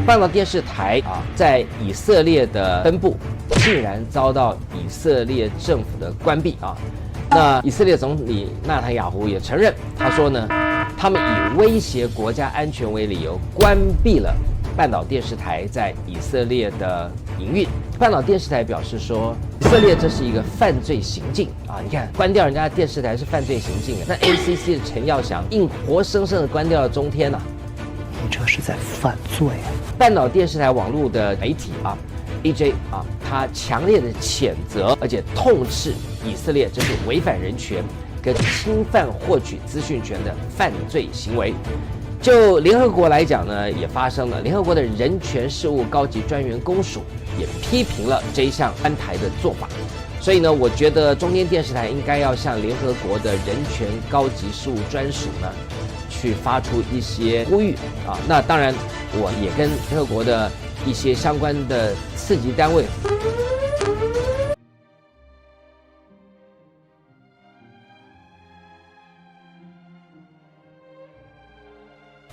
半岛电视台在以色列的分部竟然遭到以色列政府的关闭啊。那以色列总理纳坦雅胡也承认，他说呢，他们以威胁国家安全为理由关闭了半岛电视台在以色列的营运。半岛电视台表示说，以色列这是一个犯罪行径啊！你看，关掉人家的电视台是犯罪行径啊。那 ACC 的陈耀祥硬活生生的关掉了中天啊，你这是在犯罪啊！半岛电视台网络的媒体AJ 他强烈的谴责，而且痛斥以色列这是违反人权跟侵犯获取资讯权的犯罪行为。就联合国来讲呢，也发生了，联合国的人权事务高级专员公署也批评了这一项关台的做法。所以呢，我觉得中天电视台应该要向联合国的人权高级事务专署呢，去发出一些呼吁啊。那当然，我也跟联合国的一些相关的次级单位。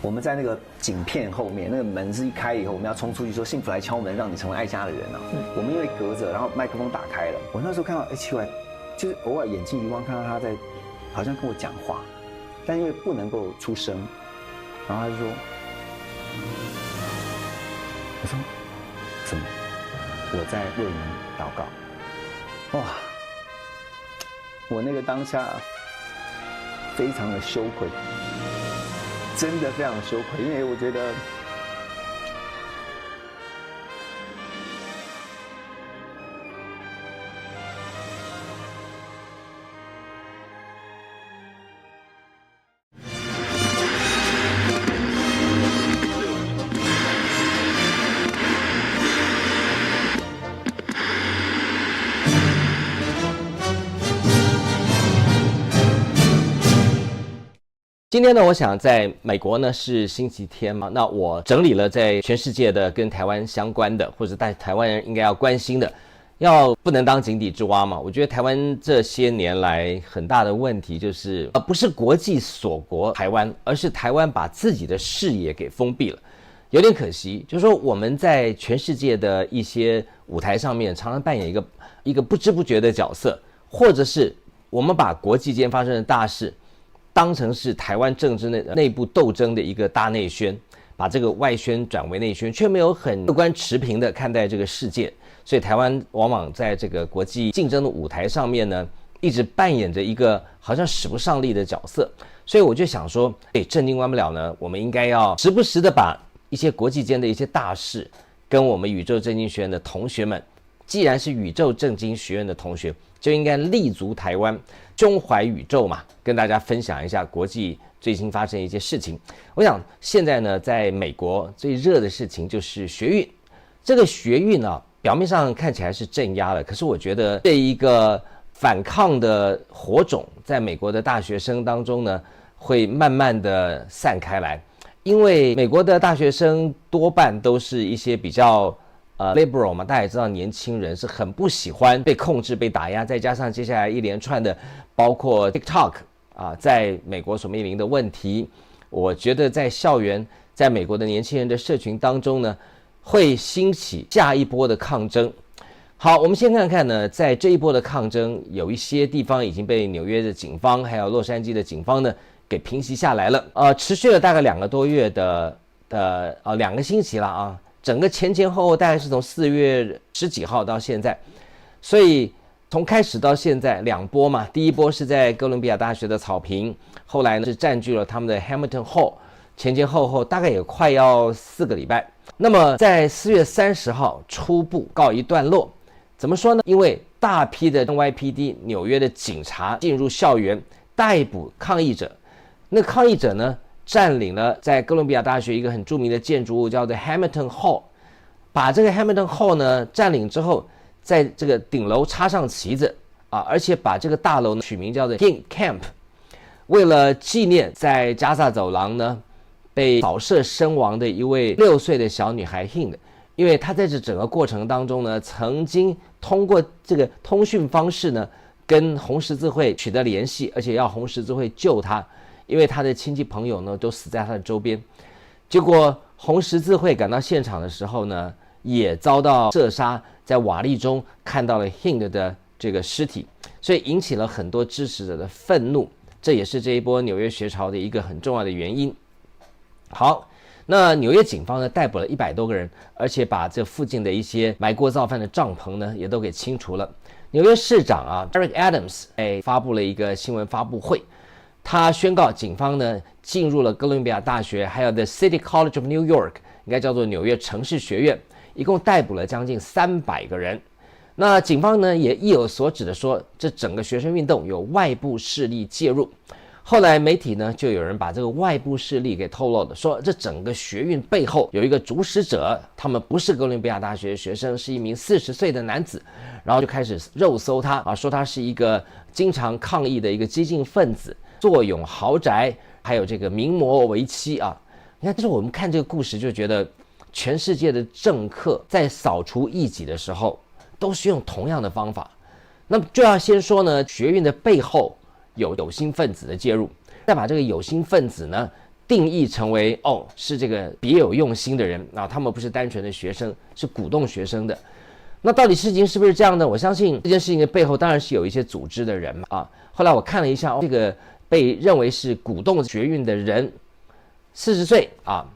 我们在那个景片后面，那个门是一开以后，我们要冲出去说幸福来敲门，让你成为爱家的人啊。我们因为隔着，然后麦克风打开了，我那时候看到，奇怪，就是偶尔眼睛一望，看到他在，好像跟我讲话，但因为不能够出声，然后他就说，我说，怎么？我在为你祷告。哇，我那个当下非常的羞愧。真的非常羞愧，因为我觉得今天呢，我想在美国呢是星期天嘛，那我整理了在全世界的跟台湾相关的，或者在台湾人应该要关心的，要不能当井底之蛙嘛。我觉得台湾这些年来很大的问题就是，不是国际锁国台湾，而是台湾把自己的视野给封闭了，有点可惜。就是说我们在全世界的一些舞台上面，常常扮演一个不知不觉的角色，或者是我们把国际间发生的大事当成是台湾政治内部斗争的一个大内宣，把这个外宣转为内宣，却没有很客观持平的看待这个世界。所以台湾往往在这个国际竞争的舞台上面呢，一直扮演着一个好像使不上力的角色。所以我就想说，正经关不了呢，我们应该要时不时的把一些国际间的一些大事，跟我们宇宙政经学院的同学们，既然是宇宙政经学院的同学，就应该立足台湾，胸怀宇宙嘛，跟大家分享一下国际最新发生的一些事情。我想现在呢，在美国最热的事情就是学运。这个学运呢，表面上看起来是镇压了，可是我觉得这一个反抗的火种，在美国的大学生当中呢，会慢慢的散开来。因为美国的大学生多半都是一些比较liberal 嘛，大家也知道年轻人是很不喜欢被控制、被打压，再加上接下来一连串的包括 TikTok 在美国所面临的问题，我觉得在校园，在美国的年轻人的社群当中呢，会兴起下一波的抗争。好，我们先看看呢，在这一波的抗争，有一些地方已经被纽约的警方还有洛杉矶的警方呢给平息下来了。持续了大概2个多月的2个星期了啊。整个前后大概是从4月10几号到现在，所以从开始到现在2波嘛，第一波是在哥伦比亚大学的草坪，后来呢是占据了他们的 Hamilton Hall， 前后大概也快要4个礼拜。那么在4月30号初步告一段落，怎么说呢？因为大批的 NYPD 纽约的警察进入校园逮捕抗议者，那抗议者呢占领了在哥伦比亚大学一个很著名的建筑物，叫做 Hamilton Hall。把这个 Hamilton Hall 呢占领之后，在这个顶楼插上旗子而且把这个大楼取名叫做 Hind Camp， 为了纪念在加萨走廊呢被扫射身亡的一位6岁的小女孩 Hind， 因为她在这整个过程当中呢，曾经通过这个通讯方式呢跟红十字会取得联系，而且要红十字会救她。因为他的亲戚朋友呢都死在他的周边，结果红十字会赶到现场的时候呢，也遭到射杀，在瓦砾中看到了 Hind 的这个尸体，所以引起了很多支持者的愤怒，这也是这一波纽约学潮的一个很重要的原因。好，那纽约警方呢逮捕了100多个人，而且把这附近的一些埋锅造饭的帐篷呢也都给清除了。纽约市长Eric Adams 发布了一个新闻发布会，他宣告警方呢进入了哥伦比亚大学还有 The City College of New York， 应该叫做纽约城市学院，一共逮捕了将近300个人。那警方呢也意有所指的说，这整个学生运动有外部势力介入。后来媒体呢就有人把这个外部势力给透露了，说这整个学运背后有一个主使者，他们不是哥伦比亚大学的学生，是一名40岁的男子，然后就开始肉搜他说他是一个经常抗议的一个激进分子，坐拥豪宅，还有这个名模为妻你看，就是我们看这个故事就觉得，全世界的政客在扫除异己的时候，都是用同样的方法。那么就要先说呢，学运的背后有心分子的介入，再把这个有心分子呢定义成为是这个别有用心的人他们不是单纯的学生，是鼓动学生的。那到底事情是不是这样呢？我相信这件事情的背后当然是有一些组织的人后来我看了一下，这个被认为是鼓动学运的人40岁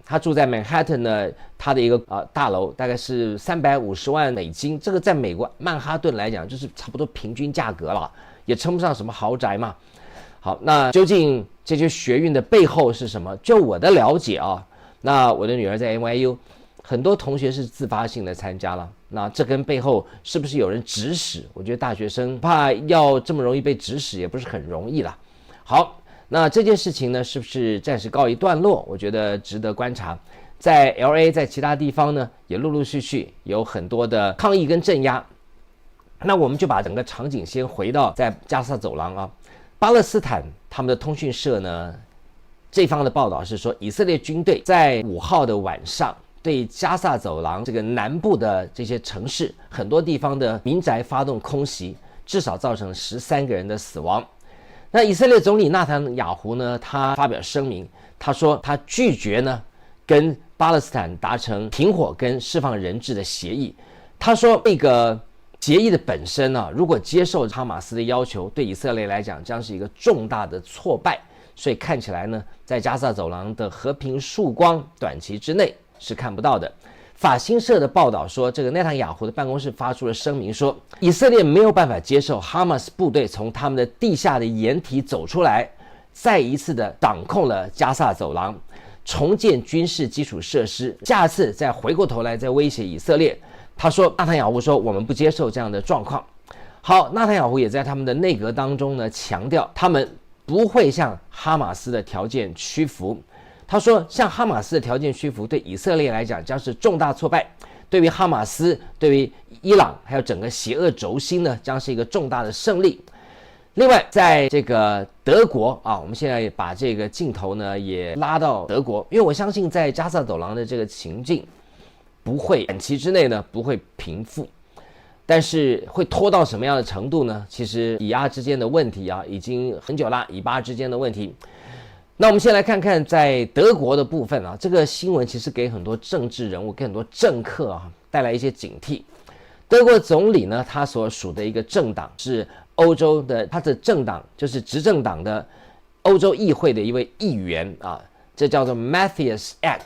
他住在 Manhattan 呢，他的一个大楼大概是350万美金，这个在美国曼哈顿来讲就是差不多平均价格了，也称不上什么豪宅嘛。好，那究竟这些学运的背后是什么？就我的了解那我的女儿在 NYU， 很多同学是自发性的参加了，那这跟背后是不是有人指使？我觉得大学生怕要这么容易被指使也不是很容易啦。好，那这件事情呢是不是暂时告一段落？我觉得值得观察。在 LA 在其他地方呢也陆陆续续有很多的抗议跟镇压。那我们就把整个场景先回到在加萨走廊巴勒斯坦他们的通讯社呢，这方的报道是说，以色列军队在5号的晚上对加萨走廊这个南部的这些城市很多地方的民宅发动空袭，至少造成13个人的死亡。那以色列总理纳坦雅胡呢，他发表声明，他说他拒绝呢跟巴勒斯坦达成停火跟释放人质的协议。他说那个协议的本身如果接受哈马斯的要求，对以色列来讲将是一个重大的挫败，所以看起来呢，在加萨走廊的和平曙光短期之内是看不到的。法新社的报道说，这个内塔尼亚胡的办公室发出了声明说，以色列没有办法接受哈马斯部队从他们的地下的掩体走出来，再一次的掌控了加萨走廊，重建军事基础设施，下次再回过头来再威胁以色列。他说，纳坦雅胡说，我们不接受这样的状况。好，纳坦雅胡也在他们的内阁当中呢强调，他们不会向哈马斯的条件屈服。他说，向哈马斯的条件屈服对以色列来讲将是重大挫败，对于哈马斯、对于伊朗还有整个邪恶轴心呢，将是一个重大的胜利。另外，在这个德国我们现在把这个镜头呢也拉到德国，因为我相信在加萨走廊的这个情境不会短期之内呢不会平复，但是会拖到什么样的程度呢？其实以阿之间的问题已经很久啦，以巴之间的问题。那我们先来看看在德国的部分这个新闻其实给很多政治人物给很多政客带来一些警惕。德国总理呢，他所属的一个政党是欧洲的，他的政党就是执政党的欧洲议会的一位议员这叫做 Matthias Eck。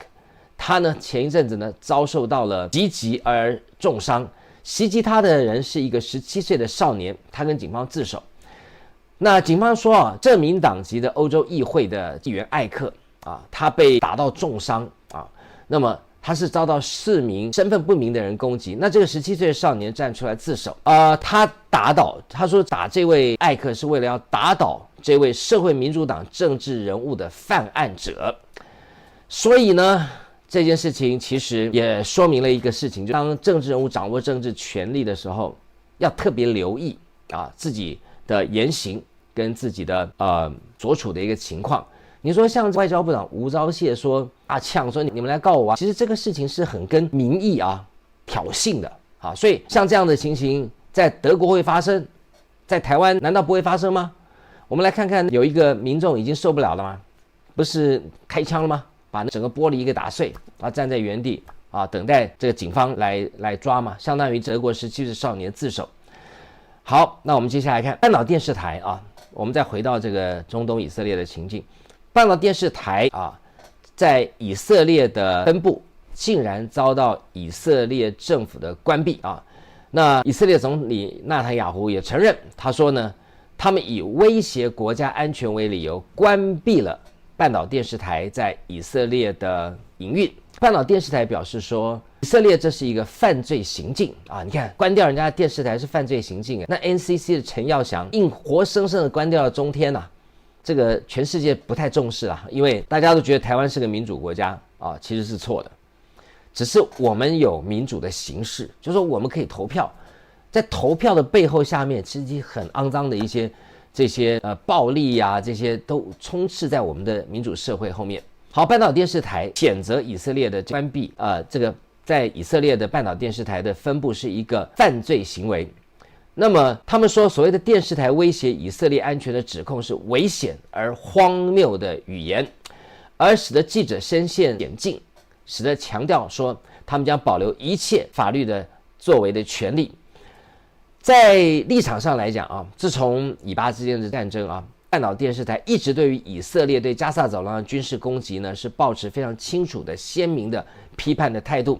他呢前一阵子呢遭受到了袭击而重伤，袭击他的人是一个17岁的少年，他跟警方自首。那警方说这名党籍的欧洲议会的议员艾克他被打到重伤那么他是遭到4名身份不明的人攻击。那这个17岁的少年站出来自首他说打这位艾克是为了要打倒这位社会民主党政治人物的犯案者。所以呢，这件事情其实也说明了一个事情，就当政治人物掌握政治权力的时候，要特别留意自己的言行跟自己的所处的一个情况。你说像外交部长吴钊燮说呛说你们来告我其实这个事情是很跟民意挑衅的所以像这样的情形在德国会发生，在台湾难道不会发生吗？我们来看看，有一个民众已经受不了了吗？不是开枪了吗？把整个玻璃给打碎，站在原地等待这个警方来抓嘛，相当于德国17岁少年自首。好，那我们接下来看半岛电视台我们再回到这个中东以色列的情境，半岛电视台在以色列的分部竟然遭到以色列政府的关闭那以色列总理纳坦雅胡也承认，他说呢，他们以威胁国家安全为理由关闭了半岛电视台在以色列的营运。半岛电视台表示说，以色列这是一个犯罪行径你看关掉人家的电视台是犯罪行径那 NCC 的陈耀祥硬活生生的关掉了中天这个全世界不太重视因为大家都觉得台湾是个民主国家其实是错的，只是我们有民主的形式，就是说我们可以投票，在投票的背后下面其实很肮脏的一些这些暴力这些都充斥在我们的民主社会后面。好，半岛电视台谴责以色列的关闭这个在以色列的半岛电视台的分部是一个犯罪行为。那么他们说，所谓的电视台威胁以色列安全的指控是危险而荒谬的语言，而使得记者身陷险境，使得强调说他们将保留一切法律的作为的权利。在立场上来讲自从以巴之间的战争半岛电视台一直对于以色列对加萨走廊的军事攻击呢，是抱持非常清楚的鲜明的批判的态度。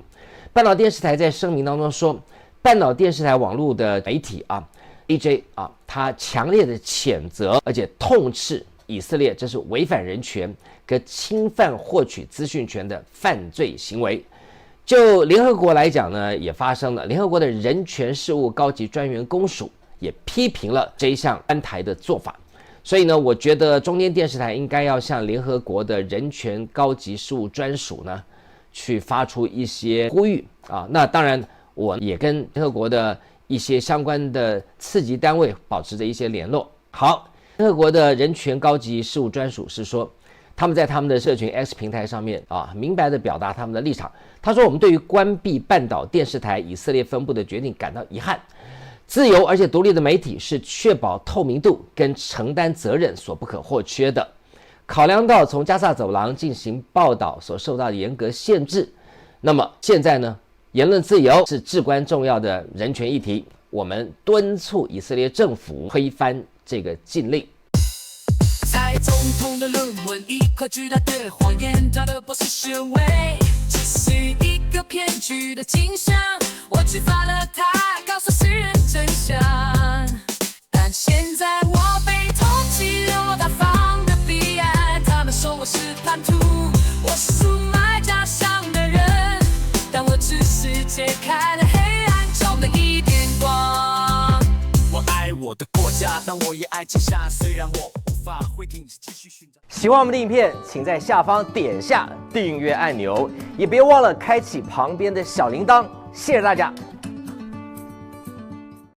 半岛电视台在声明当中说，半岛电视台网络的媒体DJ 他强烈的谴责而且痛斥以色列这是违反人权跟侵犯获取资讯权的犯罪行为。就联合国来讲呢，也发生了，联合国的人权事务高级专员公署也批评了这一项关台的做法。所以呢，我觉得中天电视台应该要向联合国的人权高级事务专署呢，去发出一些呼吁那当然，我也跟联合国的一些相关的次级单位保持着一些联络。好，联合国的人权高级事务专署是说，他们在他们的社群 X 平台上面明白的表达他们的立场。他说，我们对于关闭半岛电视台以色列分部的决定感到遗憾。自由而且独立的媒体是确保透明度跟承担责任所不可或缺的。考量到从加萨走廊进行报道所受到的严格限制，那么现在呢，言论自由是至关重要的人权议题，我们敦促以色列政府推翻这个禁令。蔡总统的论文，一块巨大的谎言，他的博士学位只是一个骗局的景象。我举发了他，告诉世人真相。但现在我被通缉，流大放的彼岸。他们说我是叛徒，我是出卖家乡的人，但我只是解开了黑暗中的一点光。我爱我的国家，但我也爱天下，虽然我喜欢我们的影片，请在下方点下订阅按钮，也别忘了开启旁边的小铃铛。谢谢大家。